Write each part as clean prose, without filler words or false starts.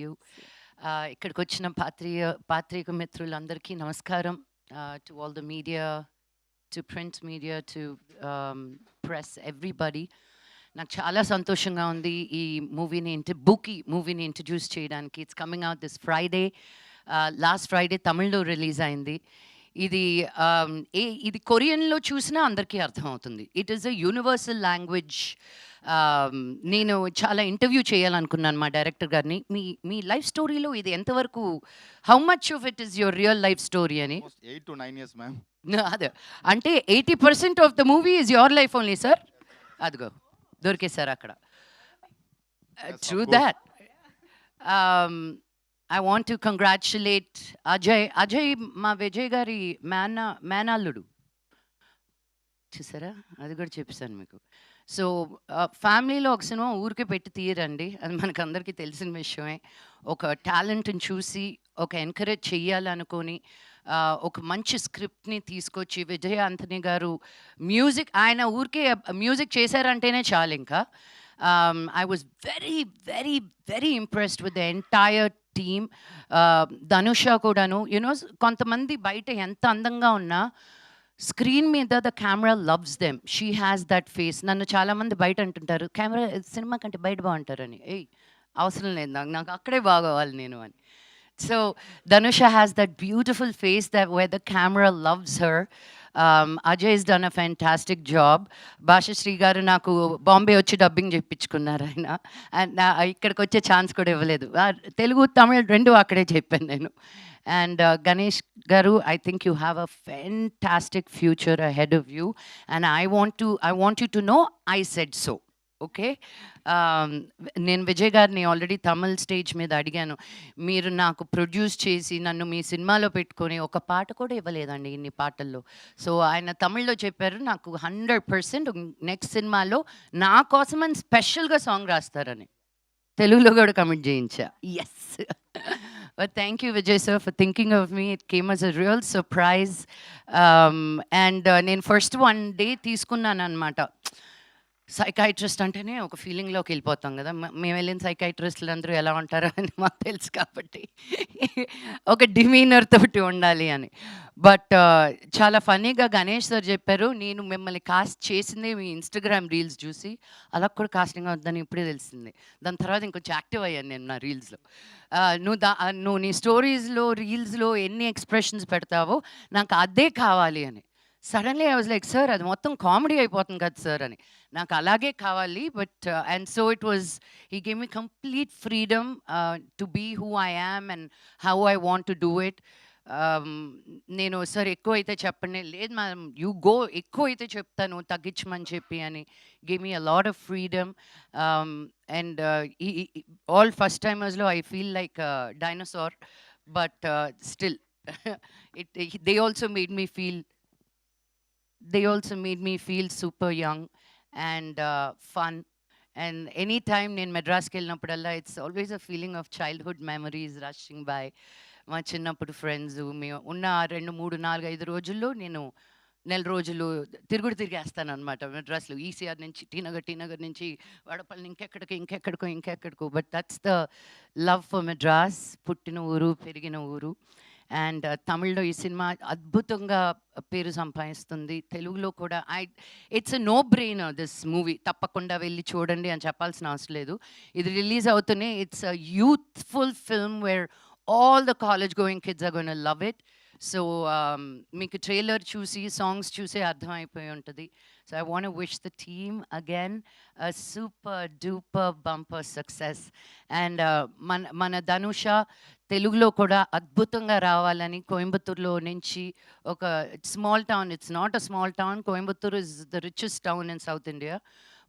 You. ఇక్కడికి వచ్చిన పాత్రిక మిత్రులందరికీ నమస్కారం. To all the media, to print media, to press, everybody. నాకు చాలా సంతోషంగా ఉంది ఈ మూవీని ఇంట్రడ్యూస్ చేయడానికి. It's coming out this Friday. Last Friday తమిళ్లో రిలీజ్ అయింది. ఇది ఇది కొరియన్లో చూసినా అందరికీ అర్థమవుతుంది. It is a universal language. నేను చాలా ఇంటర్వ్యూ చేయాలనుకున్నాను మా డైరెక్టర్ గారిని. మీ మీ లైఫ్ స్టోరీలో ఇది ఎంతవరకు, how much of it is your real life story అని. 8 to 9 years, ma'am. అదే అంటే 80% of the movie is your life only sir. అదిగో దొరికేశారు అక్కడ. Yes, true of course. That. I want to congratulate Ajay. Ajay మా విజయ్ గారి మేనల్లుడు. చూసారా, అది కూడా చెప్పేశాను మీకు. సో ఫ్యామిలీలో ఒక సినిమా ఊరికే పెట్టి తీయరండి, అది మనకు అందరికీ తెలిసిన విషయమే. ఒక టాలెంట్ని చూసి ఒక ఎంకరేజ్ చెయ్యాలనుకొని ఒక మంచి స్క్రిప్ట్ని తీసుకొచ్చి విజయ్ ఆంథనీ గారు ఆయన ఊరికే మ్యూజిక్ చేశారంటేనే చాలు. ఇంకా I was very very very impressed with the entire team. Dhanusha కూడాను. యునో, కొంతమంది బయట ఎంత అందంగా ఉన్నా స్క్రీన్ మీద the camera loves them. She has that face. నన్ను చాలామంది బయట అంటుంటారు, కెమెరా సినిమా కంటే బయట బాగుంటారని. అవసరం లేదు, నాకు అక్కడే బాగోవాలి నేను అని. So ధనుష has that beautiful face that where the camera loves her. Ajay has done a fantastic job. Bhashasree గారు నాకు బాంబే వచ్చి డబ్బింగ్ చెప్పించుకున్నారు ఆయన. అండ్ ఇక్కడికి వచ్చే ఛాన్స్ కూడా ఇవ్వలేదు. తెలుగు తమిళ్ రెండు అక్కడే చెప్పాను నేను. అండ్ గణేష్ గారు, I think you have a fantastic future ahead of you. And I want you to know I said so. Okay. నేను విజయ్ గారిని ఆల్రెడీ తమిళ్ స్టేజ్ మీద అడిగాను, మీరు నాకు ప్రొడ్యూస్ చేసి నన్ను మీ సినిమాలో పెట్టుకొని ఒక పాట కూడా ఇవ్వలేదండి ఇన్ని పాటల్లో. సో ఆయన తమిళ్లో చెప్పారు, నాకు 100% నెక్స్ట్ సినిమాలో నా కోసమని స్పెషల్గా సాంగ్ రాస్తారని. తెలుగులో కూడా కమిట్ చేయించా. Yes. But thank you, Vijay sir, for thinking of me. It came as a real surprise. And నేను ఫస్ట్ 1 day తీసుకున్నాను అనమాట. సైకాట్రిస్ట్ అంటేనే ఒక ఫీలింగ్లోకి వెళ్ళిపోతాం కదా. మేము వెళ్ళిన సైకాట్రిస్టులు అందరూ ఎలా ఉంటారో అని మాకు తెలుసు కాబట్టి ఒక డిమీనర్ తోటి ఉండాలి అని. బట్ చాలా ఫన్నీగా గణేష్ సార్ చెప్పారు, నేను మిమ్మల్ని కాస్ట్ చేసిందే మీ ఇన్స్టాగ్రామ్ రీల్స్ చూసి, అలా కూడా కాస్టింగ్ అవుతుందని ఇప్పుడే తెలిసింది. దాని తర్వాత ఇంకొంచెం యాక్టివ్ అయ్యాను నేను నా రీల్స్లో. నువ్వు నీ స్టోరీస్లో రీల్స్లో ఎన్ని ఎక్స్ప్రెషన్స్ పెడతావో నాకు అదే కావాలి అని. Suddenly I was like, sir అది మొత్తం కామెడీ అయిపోతుంది కదా సార్ అని. నాకు అలాగే కావాలి. But and so it was, he gave me complete freedom to be who I am and how I want to do it. నేను సార్ ఎక్కువ అయితే చెప్పండి, లేదు మ్యామ్ యూ గో, ఎక్కువ అయితే చెప్తాను తగ్గించమని చెప్పి అని. Give me a lot of freedom. And all first టైమర్స్లో I feel like dinosaur, but still they also made me feel super young and fun. And anytime నేను మెడ్రాస్కి వెళ్ళినప్పుడల్లా it's always a feeling of childhood memories rushing by. మా చిన్నప్పుడు friends, మేము ఉన్న 2, 3, 4, 5 రోజుల్లో నేను నెల రోజులు తిరిగేస్తాను అనమాట మెడ్రాస్లో. ఈసీఆర్ నుంచి టీనగర్ నుంచి వడపల్లి, ఇంకెక్కడికో. But that's the love for Madras. పుట్టిన ఊరు, పెరిగిన ఊరు. అండ్ తమిళ్లో ఈ సినిమా అద్భుతంగా పేరు సంపాదిస్తుంది. తెలుగులో కూడా it's a no brainer this movie. తప్పకుండా వెళ్ళి చూడండి అని చెప్పాల్సిన అవసరం లేదు. ఇది రిలీజ్ అవుతూనే it's a youthful film where all the college going kids are going to love it. So మీకు ట్రైలర్ చూసి సాంగ్స్ చూసే అర్థమైపోయి ఉంటుంది. So I want to wish the team again a super duper bumper success. And మన ధనుష తెలుగులో కూడా అద్భుతంగా రావాలని కోయంబత్తూరులో నుంచి, ఒక small town, it's not a small town, Coimbatore is the richest town in South India.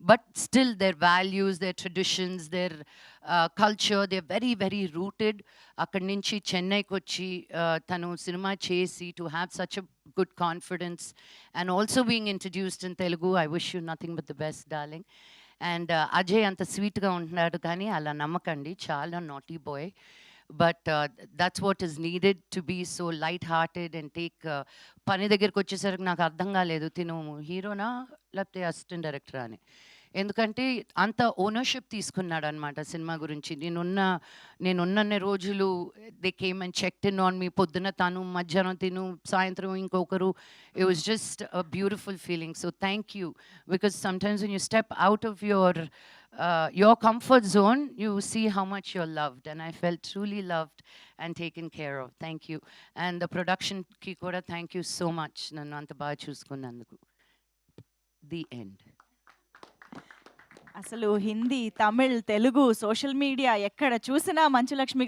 But still their values, their traditions, their culture, they're very very rooted. అక్కడి నుంచి చెన్నైకి వచ్చి తను సినిమా చేసి to have such a good confidence and also being introduced in Telugu, I wish you nothing but the best, darling. And Ajay అంత స్వీట్గా ఉంటున్నాడు కానీ అలా నమ్మకండి, చాలా naughty boy. But that's what is needed to be so light-hearted and take పని దగ్గరికి వచ్చేసరికి నాకు అర్థం కాలేదు, తిను హీరోనా లేకపోతే అసిస్టెంట్ డైరెక్టరా అని. ఎందుకంటే అంత ఓనర్‌షిప్ తీసుకున్నాడనమాట సినిమా గురించి. నేనున్నన్ని రోజులు they came and checked in on me. పొద్దున తను, మధ్యాహ్నం తిను, సాయంత్రం ఇంకొకరు. It was just a beautiful feeling. So thank you. Because sometimes when you step out of your comfort zone, you see how much you're loved, and I felt truly loved and taken care of. Thank you. And the production ki kuda thank you so much, nannu anta baga chusukunnanduku. The end. అసలు Hindi, Tamil, Telugu, social media ఎక్కడ చూసినా మంచు లక్ష్మి